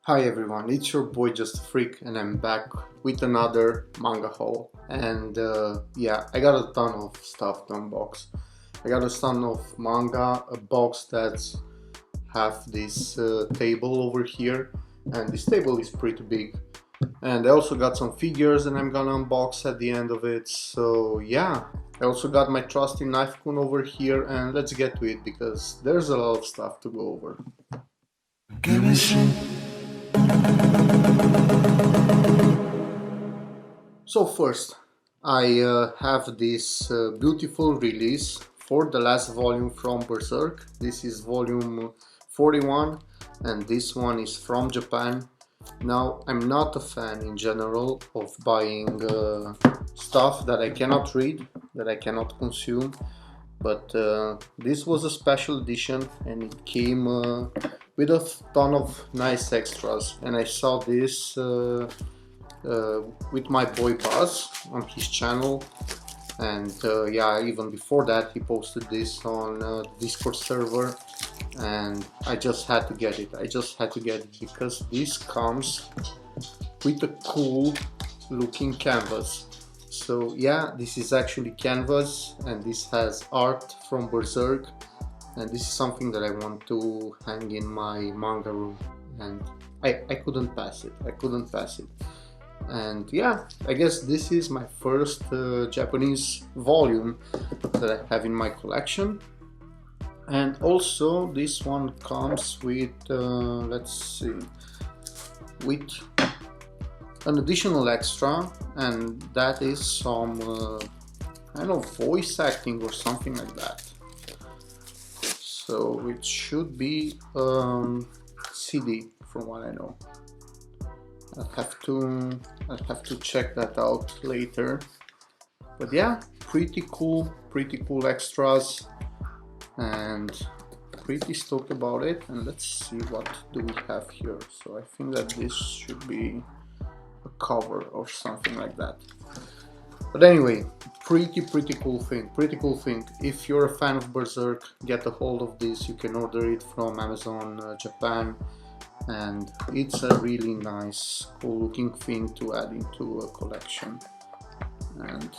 Hi everyone, it's your boy justafreak and I'm back with another manga haul. And yeah, I got a ton of stuff to unbox. I got a ton of manga, a box that's have this table over here, and this table is pretty big. And I also got some figures and I'm gonna unbox at the end of it. So yeah, I also got my trusty knife kun over here, and let's get to it because there's a lot of stuff to go over. So first, I have this beautiful release for the last volume from Berserk. This is volume 41 and this one is from Japan. Now, I'm not a fan in general of buying stuff that I cannot read, that I cannot consume, but this was a special edition and it came with a ton of nice extras, and I saw this with my boy Buzz on his channel, and yeah, even before that he posted this on the Discord server, and I just had to get it. I just had to get it because this comes with a cool looking canvas. So yeah, this is actually canvas and this has art from Berserk, and this is something that I want to hang in my manga room, and I couldn't pass it. I couldn't pass it. And yeah, I guess this is my first Japanese volume that I have in my collection. And also this one comes with, let's see, with an additional extra, and that is some, I don't know, voice acting or something like that. So it should be CD from what I know. I'll have to check that out later. But yeah, pretty cool extras, and pretty stoked about it. And let's see, what do we have here. So I think that this should be a cover or something like that. But anyway, pretty cool thing, If you're a fan of Berserk, get a hold of this. You can order it from Amazon Japan, and it's a really nice, cool looking thing to add into a collection. And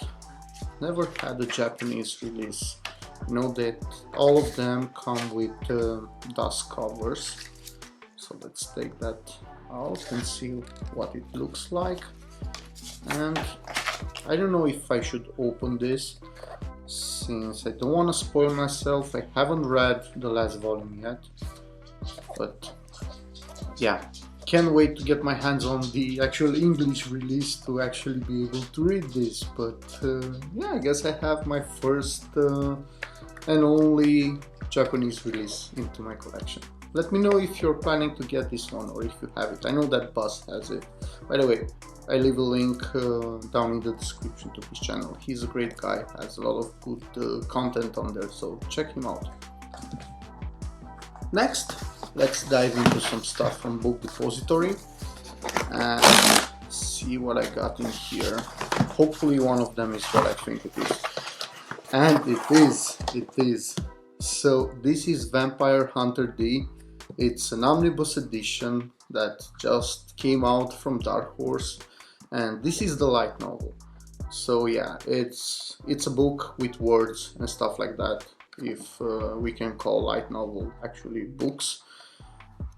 never had a Japanese release. You know that all of them come with dust covers. So let's take that out and see what it looks like. And I don't know if I should open this, since I don't want to spoil myself. I haven't read the last volume yet, but yeah, can't wait to get my hands on the actual English release to actually be able to read this. But yeah, I guess I have my first and only Japanese release into my collection. Let me know if you're planning to get this one or if you have it. I know that Buzz has it. By the way, I leave a link down in the description to his channel. He's a great guy, has a lot of good content on there, so check him out. Next, let's dive into some stuff from Book Depository and see what I got in here. Hopefully one of them is what I think it is. And it is. So this is Vampire Hunter D. It's an omnibus edition that just came out from Dark Horse, and this is the light novel. So yeah, it's a book with words and stuff like that, if we can call light novel actually books.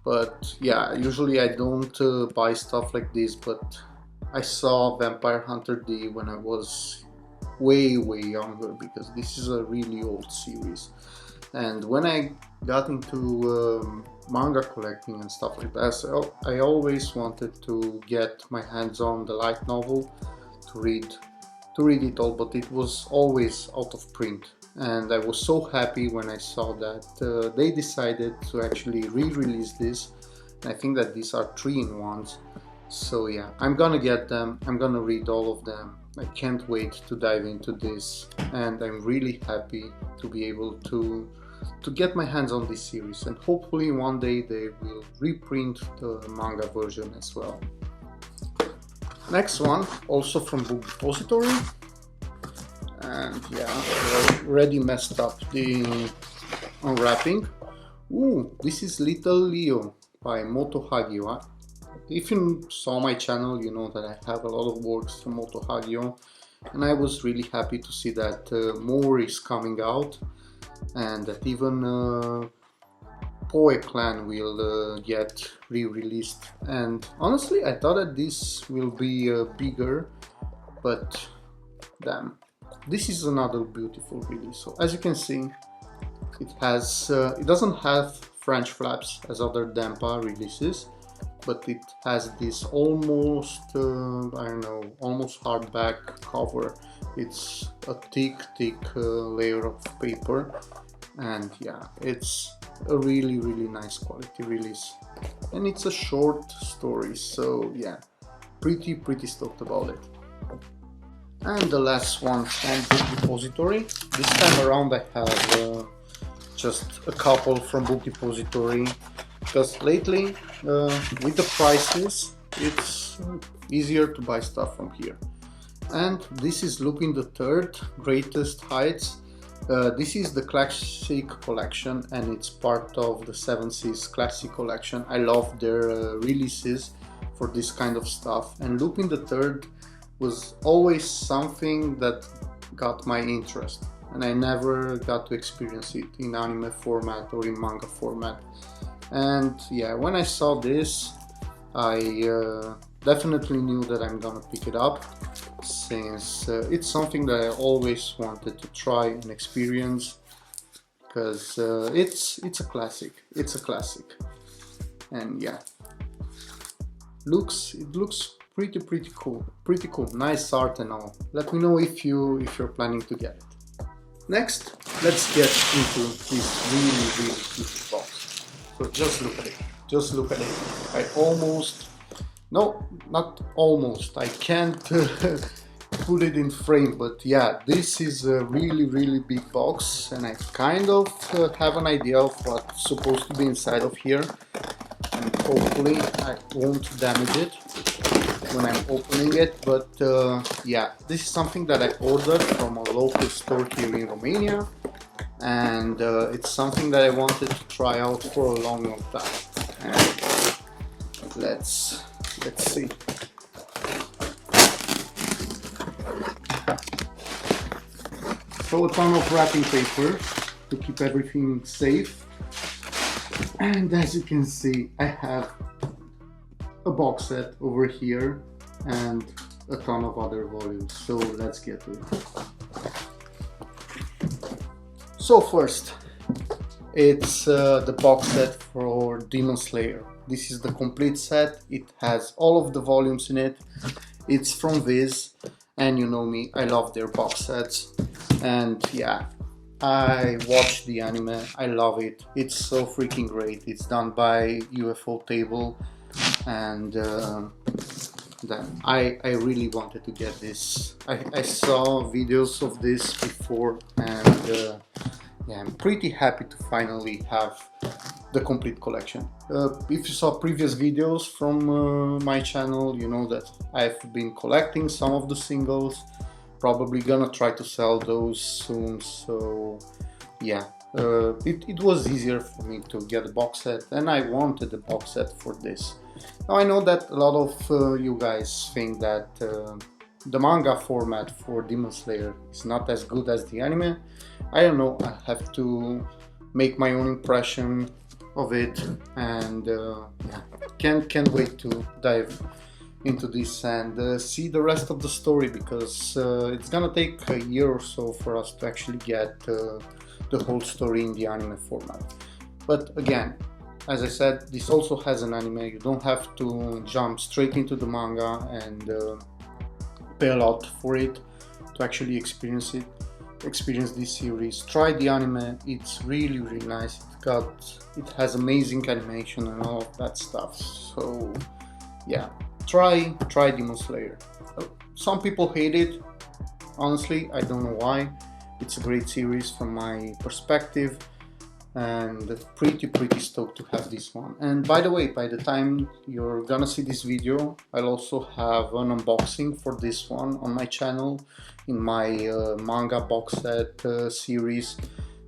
But yeah, usually I don't buy stuff like this, but I saw Vampire Hunter D when I was way younger, because this is a really old series. And when I got into manga collecting and stuff like that, so I always wanted to get my hands on the light novel to read it all, but it was always out of print. And I was so happy when I saw that they decided to actually re-release this. And I think that these are 3-in-1s. So yeah, I'm gonna get them, I'm gonna read all of them. I can't wait to dive into this, and I'm really happy to be able to get my hands on this series, and hopefully one day they will reprint the manga version as well. Next one, also from Book Depository, and yeah, I already messed up the unwrapping. Ooh, this is Little Leo by Moto Hagiwa. if you saw my channel, you know that I have a lot of works from Moto Hagio, and I was really happy to see that more is coming out, and that even Poe Clan will get re-released. And honestly, I thought that this will be bigger, but damn, this is another beautiful release. So as you can see, it has it doesn't have French flaps as other Dampa releases, but it has this almost I don't know, almost hardback cover. It's a thick layer of paper, and yeah, it's a really nice quality release, and it's a short story, so yeah, pretty stoked about it. And the last one from Book Depository. This time around I have just a couple from Book Depository, because lately with the prices it's easier to buy stuff from here. And this is Lupin the Third, Greatest Heights. This is the Classic Collection, and it's part of the Seven Seas Classic Collection. I love their releases for this kind of stuff, and Lupin the Third was always something that got my interest, and I never got to experience it in anime format or in manga format. And yeah, when I saw this, I definitely knew that I'm gonna pick it up, since it's something that I always wanted to try and experience, because it's a classic. It's a classic, and yeah, it looks pretty cool. Nice art and all. Let me know if you're planning to get it. Next, let's get into this really cute box. So just look at it. Just look at it. I almost, no, not almost. I can't put it in frame, but yeah, this is a really big box, and I kind of have an idea of what's supposed to be inside of here, and hopefully I won't damage it when I'm opening it. But yeah, this is something that I ordered from a local store here in Romania, and it's something that I wanted to try out for a long time. And let's see. So a ton of wrapping paper to keep everything safe, and as you can see, I have a box set over here and a ton of other volumes, so let's get to it. So first, it's the box set for Demon Slayer. This is the complete set. It has all of the volumes in it. It's from Viz, and you know me, I love their box sets. And yeah, I watched the anime, I love it. It's so freaking great. It's done by UFO Table, and I really wanted to get this. I saw videos of this before, and yeah, I'm pretty happy to finally have the complete collection. If you saw previous videos from my channel, you know that I've been collecting some of the singles. Probably gonna try to sell those soon, so yeah, it was easier for me to get a box set, and I wanted a box set for this. Now I know that a lot of you guys think that the manga format for Demon Slayer is not as good as the anime. I don't know, I have to make my own impression of it, and yeah, can't wait to dive into this and see the rest of the story, because it's gonna take a year or so for us to actually get the whole story in the anime format. But again, as I said, this also has an anime. You don't have to jump straight into the manga and pay a lot for it to actually experience this series. Try the anime, it's really nice. It has amazing animation and all of that stuff, so yeah, try Demon Slayer. Some people hate it, honestly, I don't know why. It's a great series from my perspective, and pretty stoked to have this one. And by the way, by the time you're gonna see this video, I'll also have an unboxing for this one on my channel in my manga box set series,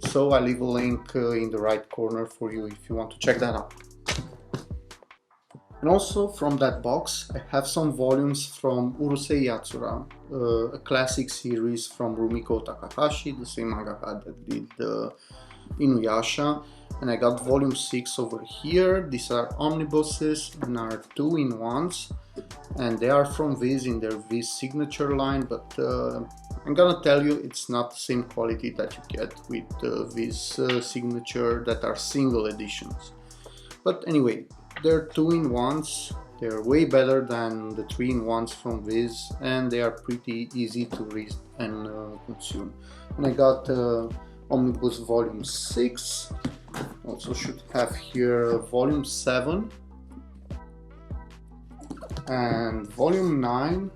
so I'll leave a link in the right corner for you if you want to check that out. And also from that box I have some volumes from Urusei Yatsura, a classic series from Rumiko Takahashi, the same mangaka that did Inuyasha. And I got volume 6 over here. These are omnibuses and are 2-in-1s, and they are from Viz in their Viz signature line, but I'm gonna tell you it's not the same quality that you get with Viz signature that are single editions. But anyway, they're 2-in-1s, they're way better than the 3-in-1s from Viz, and they are pretty easy to read and consume. And I got Omnibus Volume 6, also should have here Volume 7 and Volume 9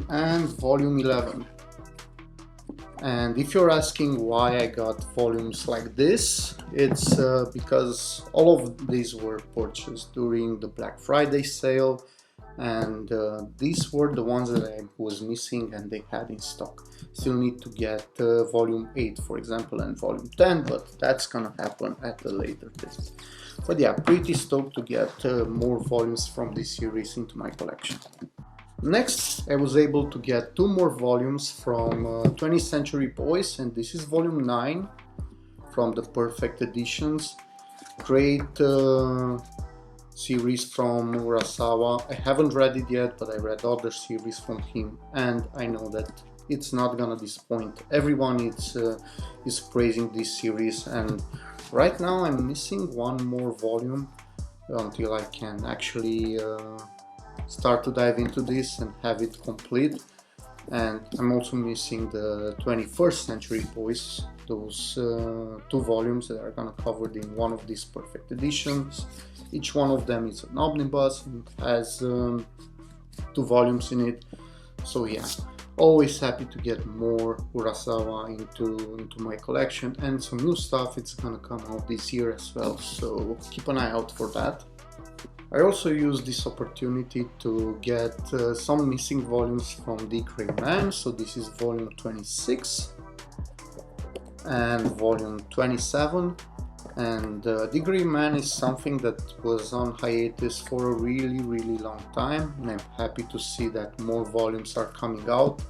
and Volume 11. And if you're asking why I got volumes like this, it's because all of these were purchased during the Black Friday sale, and these were the ones that I was missing and they had in stock. Still need to get volume 8 for example and volume 10, but that's gonna happen at a later date. But yeah, pretty stoked to get more volumes from this series into my collection. Next, I was able to get 2 more volumes from 20th Century Boys, and this is volume 9 from the Perfect Editions. Great series from Urasawa. I haven't read it yet, but I read other series from him, and I know that it's not gonna disappoint. Everyone is praising this series, and right now I'm missing 1 more volume until I can actually start to dive into this and have it complete. And I'm also missing the 21st Century Boys, those 2 volumes that are gonna covered in one of these Perfect Editions. Each one of them is an omnibus and has 2 volumes in it. So yeah, always happy to get more Urasawa into my collection, and some new stuff it's gonna come out this year as well, so keep an eye out for that. I also used this opportunity to get some missing volumes from The Gray Man, so this is volume 26 and volume 27. And The Gray Man is something that was on hiatus for a really long time, and I'm happy to see that more volumes are coming out,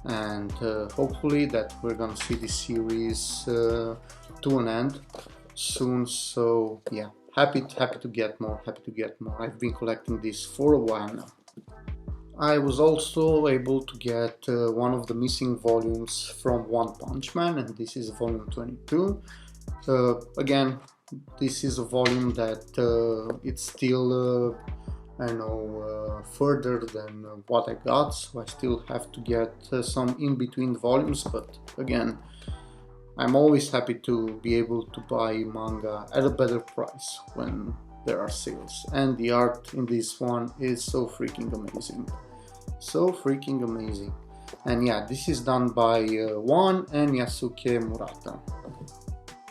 and hopefully that we're gonna see this series to an end soon. So yeah, happy to get more, I've been collecting this for a while now. I was also able to get one of the missing volumes from One Punch Man, and this is volume 22. Again, this is a volume that it's still I know further than what I got, so I still have to get some in-between volumes, but again, I'm always happy to be able to buy manga at a better price when there are sales, and the art in this one is so freaking amazing. And yeah, this is done by Juan and Yasuke Murata.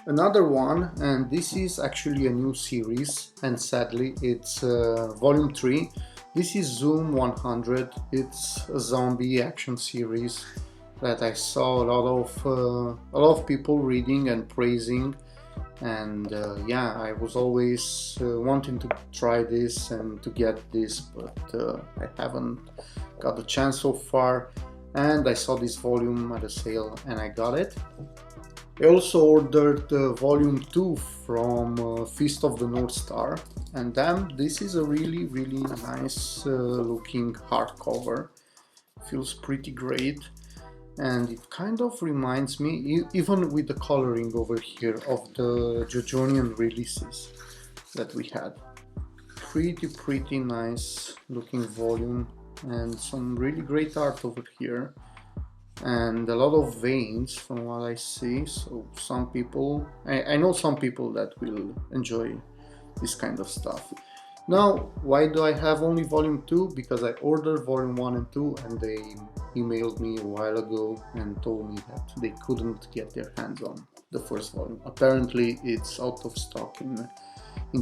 Another one, and this is actually a new series, and sadly it's volume 3. This is Zoom 100. It's a zombie action series that I saw a lot of people reading and praising, and yeah, I was always wanting to try this and to get this, but I haven't got the chance so far, and I saw this volume at a sale and I got it. I also ordered volume 2 from Feast of the North Star, and damn, this is a really nice looking hardcover. Feels pretty great, and it kind of reminds me, even with the coloring over here, of the Jojonian releases that we had. Pretty nice looking volume, and some really great art over here, and a lot of veins from what I see. So some people, I know some people that will enjoy this kind of stuff. Now, why do I have only volume 2? Because I ordered volume 1 and 2 and they emailed me a while ago and told me that they couldn't get their hands on the first volume. Apparently it's out of stock in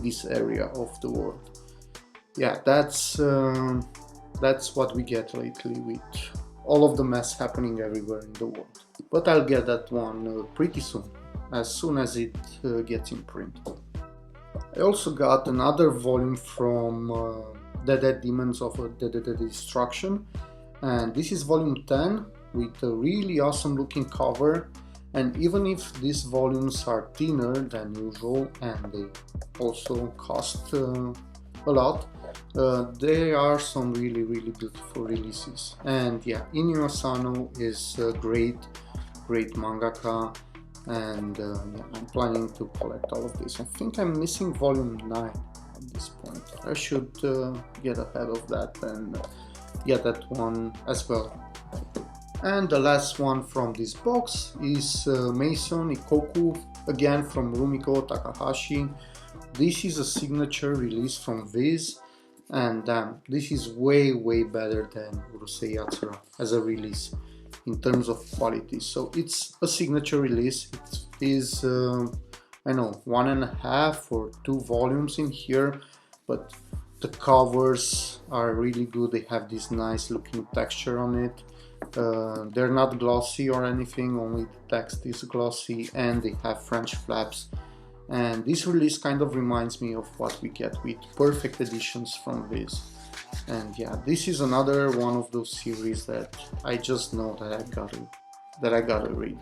this area of the world. Yeah, that's what we get lately with all of the mess happening everywhere in the world. But I'll get that one pretty soon as it gets in print. I also got another volume from Dead Demons of Destruction, and this is volume 10 with a really awesome looking cover. And even if these volumes are thinner than usual and they also cost a lot, there are some really beautiful releases. And yeah, Inyo Asano is a great mangaka, and yeah, I'm planning to collect all of this. I think I'm missing volume 9 at this point. I should get ahead of that and get that one as well. And the last one from this box is Mason Ikoku, again from Rumiko Takahashi. This is a signature release from Viz, and this is way better than Urusei Yatsura as a release in terms of quality. So it's a signature release. It is I know 1.5 or 2 volumes in here, but the covers are really good. They have this nice looking texture on it. They're not glossy or anything, only the text is glossy, and they have French flaps. And this release kind of reminds me of what we get with perfect editions from Viz. And yeah, this is another one of those series that I just know that I gotta read,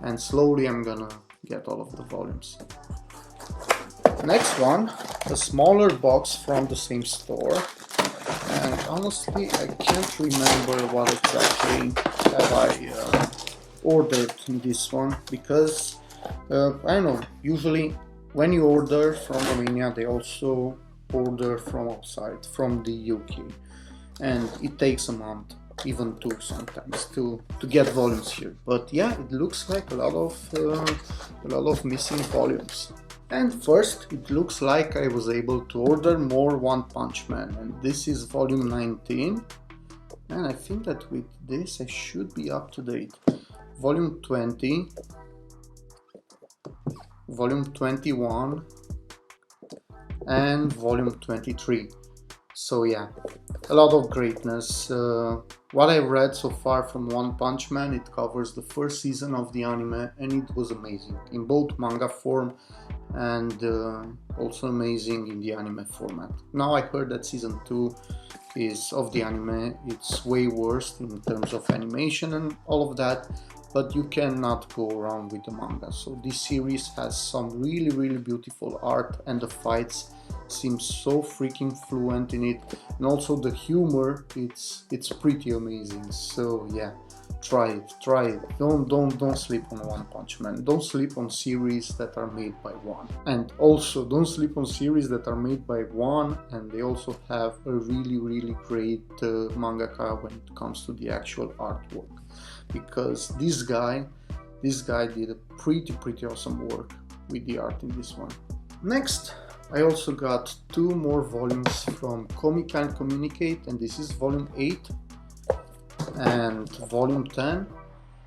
and slowly I'm gonna get all of the volumes. Next one, a smaller box from the same store, and honestly I can't remember what exactly have I ordered in this one, because I don't know, usually when you order from Romania they also order from outside, from the UK, and it takes a month, even 2 sometimes, to get volumes here. But yeah, it looks like a lot of missing volumes. And first, it looks like I was able to order more One Punch Man, and this is volume 19, and I think that with this I should be up to date. Volume 20, volume 21, and volume 23. So yeah, a lot of greatness. What I've read so far from One Punch Man, it covers the first season of the anime, and it was amazing in both manga form and also amazing in the anime format. Now I heard that season 2 is of the anime, it's way worse in terms of animation and all of that, but you cannot go around with the manga. So this series has some really beautiful art, and the fights seem so freaking fluent in it, and also the humor, it's pretty amazing. So yeah, try it. Don't sleep on One Punch Man. Don't sleep on series that are made by one, and also don't sleep on series that are made by one and they also have a really great mangaka when it comes to the actual artwork, because this guy did a pretty awesome work with the art in this one. Next, I also got 2 more volumes from Komi-kan Communicate, and this is volume 8 and volume 10.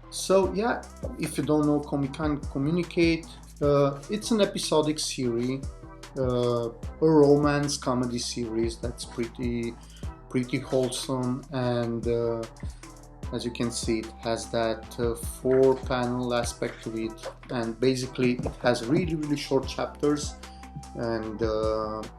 So yeah, if you don't know Komi-kan Communicate, it's an episodic series, a romance comedy series that's pretty wholesome, and as you can see, it has that 4-panel aspect to it, and basically it has really short chapters, and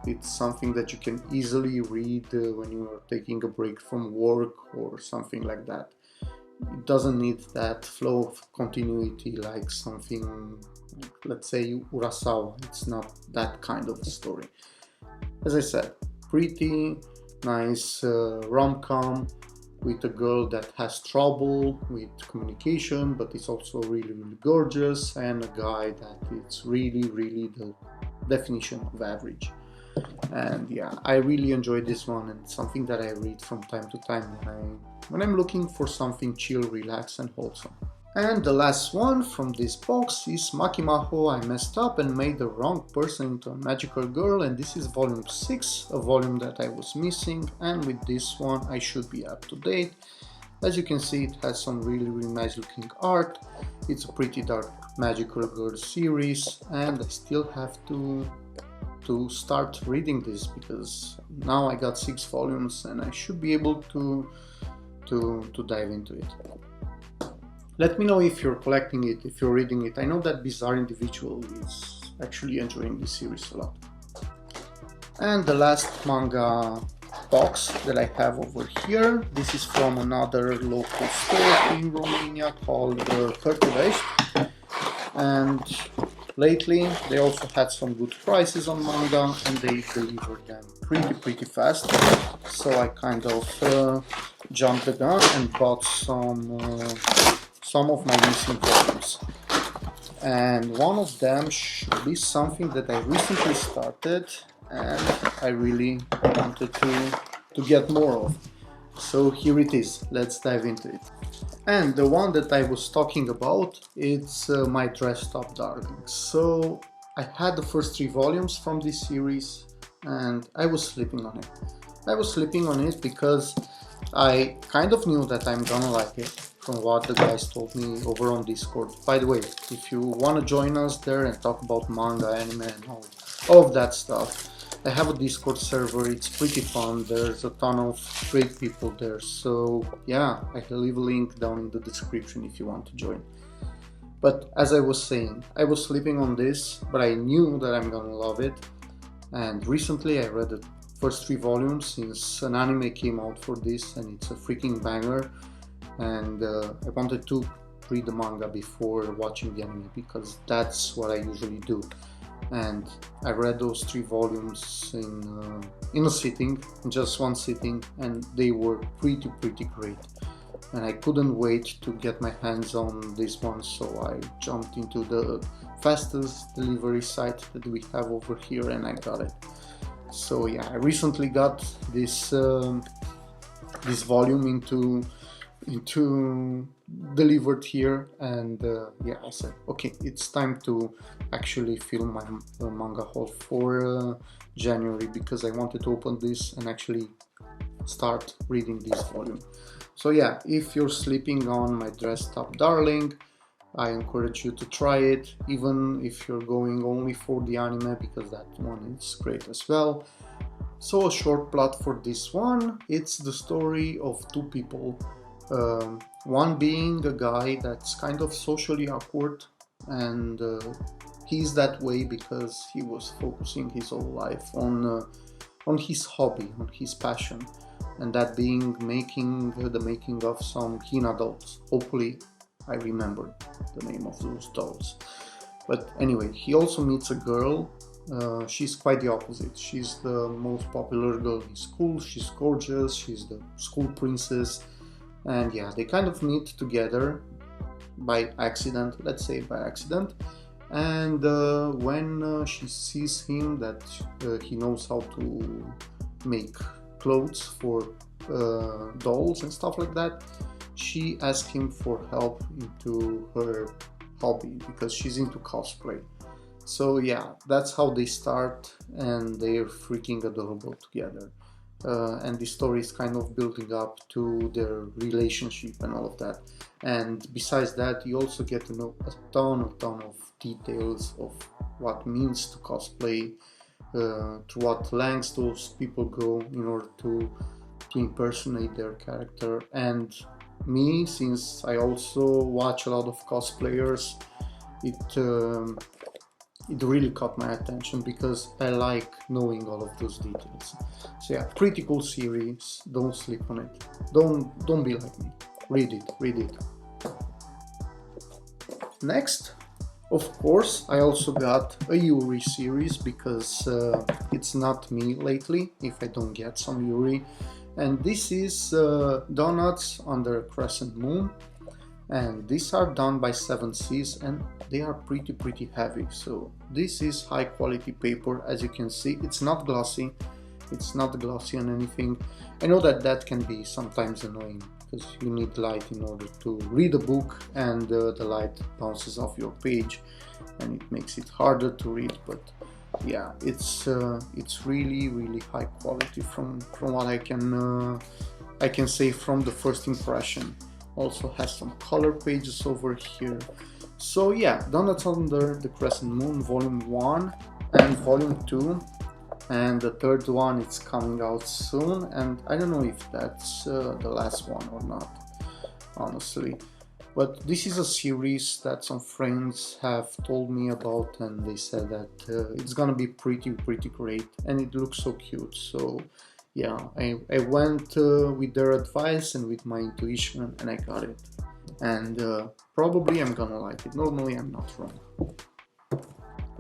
it's something that you can easily read when you are taking a break from work or something like that. It doesn't need that flow of continuity like something, let's say, Urasawa. It's not that kind of a story. As I said, pretty nice rom-com with a girl that has trouble with communication, but is also really gorgeous, and a guy that is really the definition of average. And yeah, I really enjoyed this one, and something that I read from time to time when I'm looking for something chill, relaxed and wholesome. And the last one from this box is Makimaho, I messed up and made the wrong person into a magical girl, and this is volume 6, a volume that I was missing, and with this one I should be up to date. As you can see, it has some really nice looking art. It's a pretty dark magical girl series, and I still have to start reading this, because now I got 6 volumes and I should be able to dive into it. Let me know if you're collecting it, if you're reading it. I know that Bizarre Individual is actually enjoying this series a lot. And the last manga box that I have over here, this is from another local store in Romania called Berserk. And lately they also had some good prices on manga and they delivered them pretty fast. So I kind of jumped the gun and bought some of my missing volumes. And one of them should be something that I recently started and I really wanted to get more of. So here it is, let's dive into it. And the one that I was talking about, it's my Dressed Up Darling. So I had the first 3 volumes from this series and I was sleeping on it. I was sleeping on it because I kind of knew that I'm gonna like it from what the guys told me over on Discord. By the way, if you want to join us there and talk about manga, anime and all of that stuff, I have a Discord server, it's pretty fun, there's a ton of great people there, so yeah, I can leave a link down in the description if you want to join. But as I was saying, I was sleeping on this, but I knew that I'm gonna love it, and recently I read the first 3 volumes since an anime came out for this and it's a freaking banger, and I wanted to read the manga before watching the anime because that's what I usually do. And I read those 3 volumes in a sitting, in just one sitting, and they were pretty great. And I couldn't wait to get my hands on this one, so I jumped into the fastest delivery site that we have over here and I got it. So yeah, I recently got this this volume into delivered here, and yeah, I said okay, it's time to actually fill my manga haul for January, because I wanted to open this and actually start reading this volume. So yeah, if you're sleeping on my Dressed Up Darling, I encourage you to try it, even if you're going only for the anime, because that one is great as well. So a short plot for this one, it's the story of 2 people. One being a guy that's kind of socially awkward, and he's that way because he was focusing his whole life on his hobby, on his passion, and that being the making of some Hina dolls. Hopefully I remember the name of those dolls. But anyway, he also meets a girl. She's quite the opposite. She's the most popular girl in school, she's gorgeous, she's the school princess. And yeah, they kind of meet together by accident, let's say by accident. And when she sees him that he knows how to make clothes for dolls and stuff like that, she asks him for help into her hobby because she's into cosplay. So yeah, that's how they start, and they're freaking adorable together. And the story is kind of building up to their relationship and all of that. And besides that, you also get to know a ton of details of what means to cosplay, to what lengths those people go in order to impersonate their character. And me, since I also watch a lot of cosplayers, it really caught my attention because I like knowing all of those details. So yeah, pretty cool series. Don't sleep on it. Don't be like me. Read it. Next, of course, I also got a Yuri series because it's not me lately if I don't get some Yuri. And this is Donuts Under a Crescent Moon. And these are done by 7 Seas and they are pretty heavy. So this is high quality paper. As you can see, it's not glossy on anything. I know that can be sometimes annoying because you need light in order to read a book, and the light bounces off your page and it makes it harder to read. But yeah, it's really high quality from what I can say from the first impression. Also has some color pages over here. So yeah, Donuts Under the Crescent Moon Volume 1 and Volume 2, and the third one it's coming out soon, and I don't know if that's the last one or not, honestly. But this is a series that some friends have told me about, and they said that it's gonna be pretty great, and it looks so cute. So yeah, I went with their advice and with my intuition, and I got it. And probably I'm gonna like it. Normally I'm not wrong.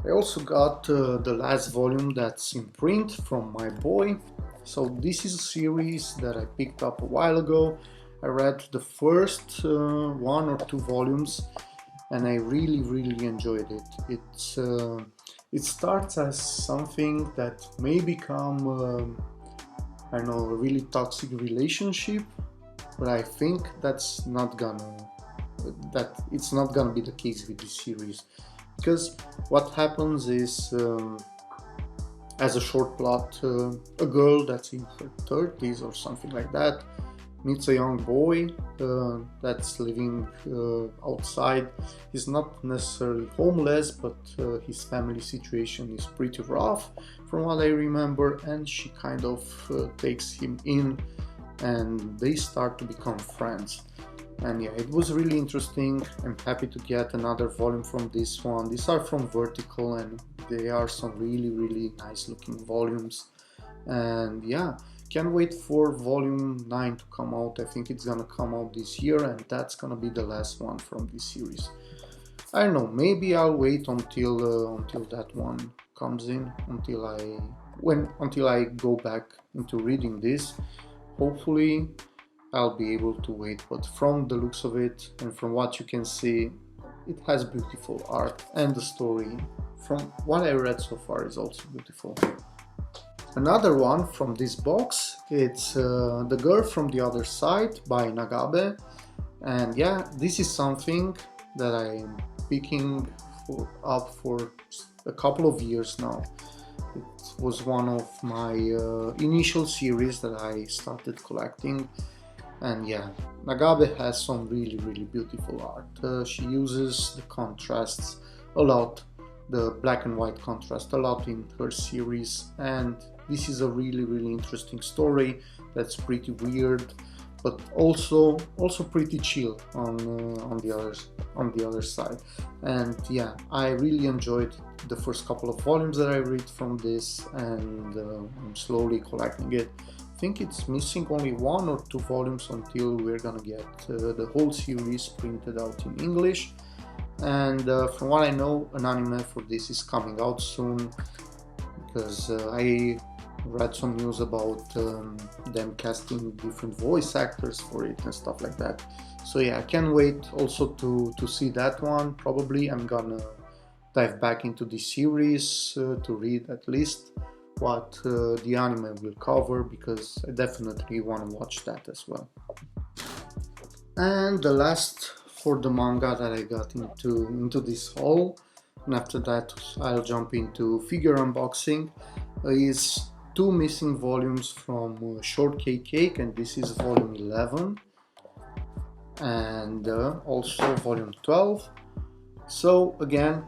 I also got the last volume that's in print from my boy. So this is a series that I picked up a while ago. I read the first 1 or 2 volumes, and I really enjoyed it. It starts as something that may become I don't know, a really toxic relationship, but I think it's not gonna be the case with this series, because what happens is, as a short plot, a girl that's in her 30s or something like that meets a young boy that's living outside. He's not necessarily homeless, but his family situation is pretty rough from what I remember, and she kind of takes him in, and they start to become friends. And yeah, it was really interesting. I'm happy to get another volume from this one. These are from Vertical, and they are some really nice looking volumes. And yeah, can't wait for volume 9 to come out. I think it's gonna come out this year, and that's gonna be the last one from this series. I don't know, maybe I'll wait until that one comes in, until I go back into reading this. Hopefully I'll be able to wait, but from the looks of it and from what you can see, it has beautiful art, and the story, from what I read so far, is also beautiful. Another one from this box, it's The Girl from the Other Side by Nagabe. And yeah, this is something that I'm picking up for a couple of years now. It was one of my initial series that I started collecting. And yeah, Nagabe has some really beautiful art. She uses the contrasts a lot, the black and white contrast a lot in her series, and this is a really interesting story that's pretty weird, but also pretty chill on the other side. And yeah, I really enjoyed the first couple of volumes that I read from this, and I'm slowly collecting it. I think it's missing only 1 or 2 volumes until we're gonna get the whole series printed out in English. And from what I know, an anime for this is coming out soon, because I read some news about them casting different voice actors for it and stuff like that. So yeah, I can't wait also to see that one. Probably I'm gonna dive back into the series to read at least what the anime will cover, because I definitely want to watch that as well. And the last for the manga that I got into this haul, and after that I'll jump into figure unboxing, is 2 missing volumes from Shortcake Cake, and this is volume 11 and also volume 12. So again,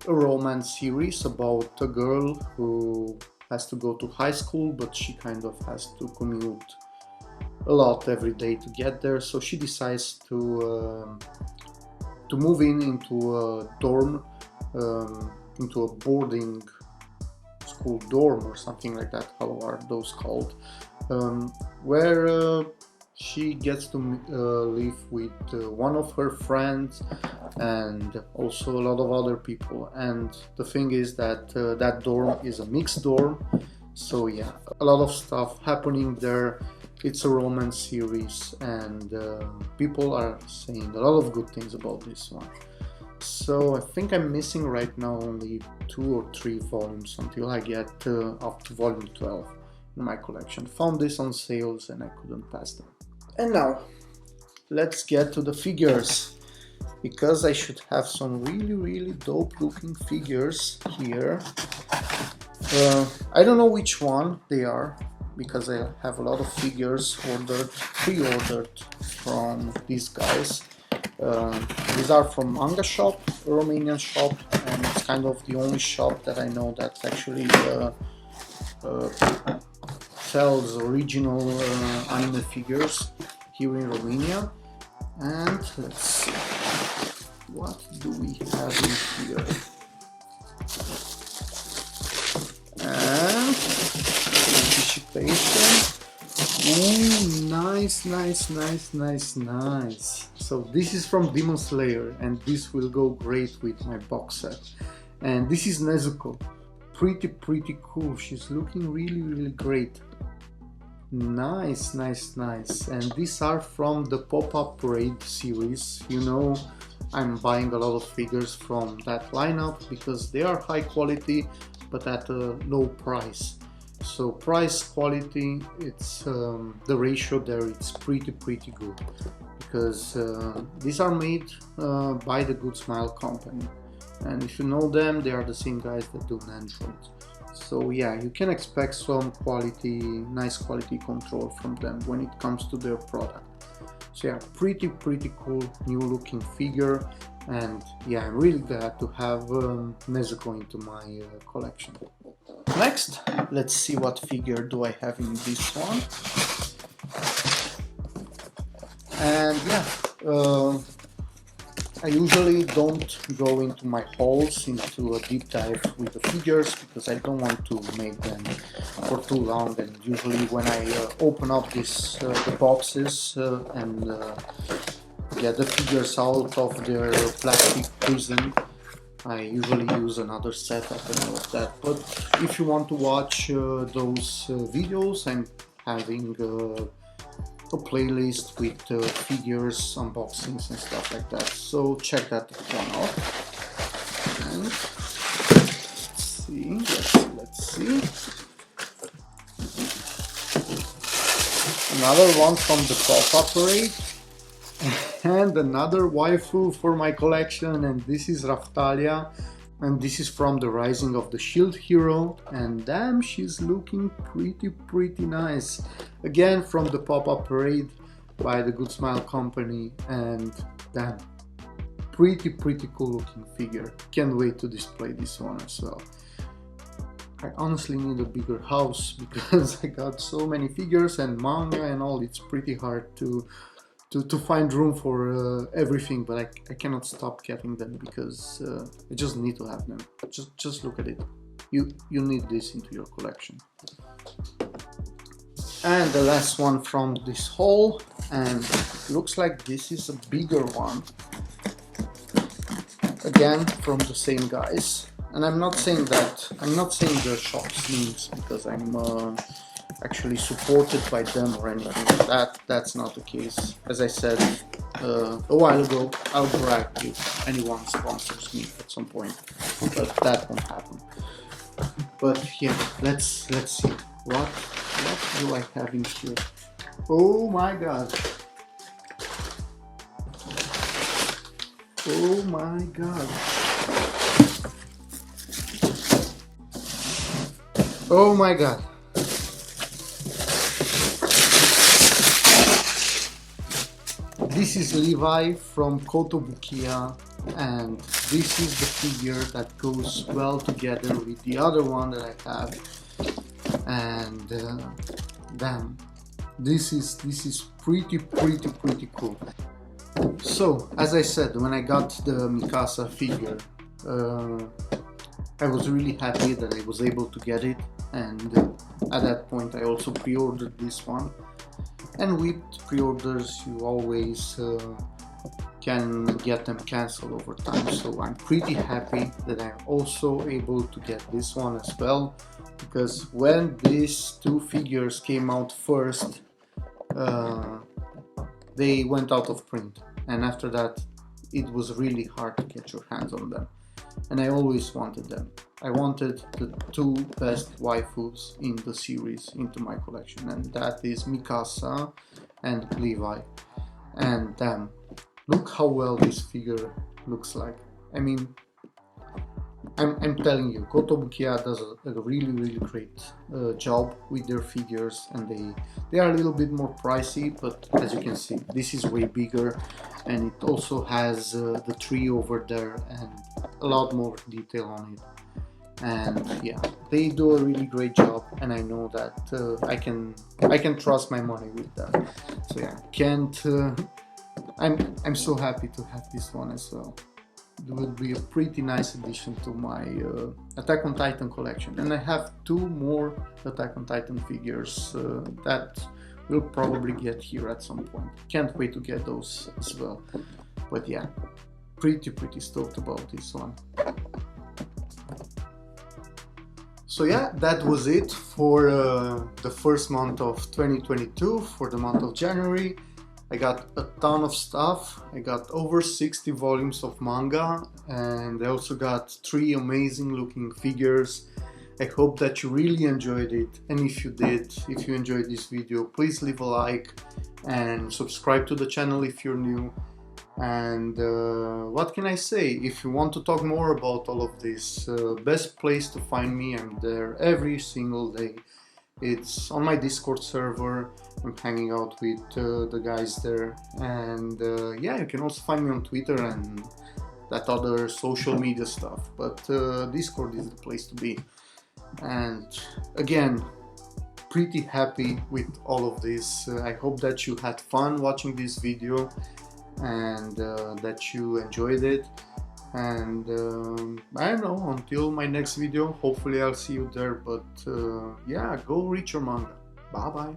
a romance series about a girl who has to go to high school, but she kind of has to commute a lot every day to get there. So she decides to move into a dorm, into a boarding school dorm or something like that. How are those called? Where she gets to live with one of her friends and also a lot of other people. And the thing is that that dorm is a mixed dorm. So yeah, a lot of stuff happening there. It's a romance series, and people are saying a lot of good things about this one. So I think I'm missing right now only 2 or 3 volumes until I get up to volume 12 in my collection. Found this on sales and I couldn't pass them. And now let's get to the figures, because I should have some really dope looking figures here. I don't know which one they are, because I have a lot of figures pre-ordered from these guys. These are from Manga Shop, a Romanian shop, and it's kind of the only shop that I know that actually sells original anime figures here in Romania. And let's see. What do we have in here? And anticipation. Ooh, nice, nice, nice, nice, nice. So this is from Demon Slayer, and this will go great with my box set. And this is Nezuko. Pretty cool. She's looking really great. Nice, nice, nice. And these are from the Pop-Up Parade series. You know, I'm buying a lot of figures from that lineup because they are high quality but at a low price. So price quality, it's the ratio there, it's pretty good, because these are made by the Good Smile company, and if you know them, they are the same guys that do Android. So yeah, you can expect some quality, nice quality control from them when it comes to their product. So yeah, pretty cool new looking figure, and yeah, I'm really glad to have Nezuko into my collection. Next, let's see what figure do I have in this one. And yeah, I usually don't go into my hauls into a deep dive with the figures because I don't want to make them for too long, and usually when I open up the boxes and get the figures out of their plastic prison, I usually use another setup and all of that. But if you want to watch those videos, I'm having a playlist with figures, unboxings and stuff like that, so check that one out. And let's see. Another one from the Pop-Up Parade. And another waifu for my collection, and this is Raftalia, and this is from the Rising of the Shield Hero, and damn, she's looking pretty nice. Again from the Pop-Up Parade by the Good Smile company, and damn, pretty cool looking figure. Can't wait to display this one as well. I honestly need a bigger house because I got so many figures and manga and all, it's pretty hard to find room for everything, but I cannot stop getting them because I just need to have them. Just look at it. You need this into your collection. And the last one from this haul, and looks like this is a bigger one. Again from the same guys. And I'm not saying the shop's names because I'm actually supported by them or anything like that. That's not the case. As I said a while ago, I'll brag if anyone sponsors me at some point, but that won't happen. But yeah, let's see what do I have in here. Oh my god! Oh my god! Oh my god! This is Levi from Kotobukiya, and this is the figure that goes well together with the other one that I have. And damn, this is pretty cool. So as I said, when I got the Mikasa figure, I was really happy that I was able to get it, and at that point I also pre-ordered this one. And with pre-orders you always can get them cancelled over time, so I'm pretty happy that I'm also able to get this one as well, because when these two figures came out first, they went out of print, and after that it was really hard to get your hands on them, and I always wanted them. I wanted the two best waifus in the series into my collection, and that is Mikasa and Levi. And damn, look how well this figure looks like. I mean, I'm telling you, Kotobukiya does a really great job with their figures, and they are a little bit more pricey, but as you can see, this is way bigger, and it also has the tree over there and a lot more detail on it. And yeah, they do a really great job, and I know that I can trust my money with that. So yeah, I'm so happy to have this one as well. It will be a pretty nice addition to my Attack on Titan collection, and I have 2 more Attack on Titan figures that we'll probably get here at some point. Can't wait to get those as well. But yeah, pretty stoked about this one. So yeah, that was it for the first month of 2022, for the month of January. I got a ton of stuff. I got over 60 volumes of manga, and I also got 3 amazing looking figures. I hope that you really enjoyed it, and if you did, if you enjoyed this video, please leave a like and subscribe to the channel if you're new. And what can I say? If you want to talk more about all of this, best place to find me, I'm there every single day. It's on my Discord server. I'm hanging out with the guys there, and yeah, you can also find me on Twitter and that other social media stuff, but Discord is the place to be. And again, pretty happy with all of this. I hope that you had fun watching this video and that you enjoyed it. And I don't know, until my next video, hopefully I'll see you there. But yeah, go read your manga. Bye bye.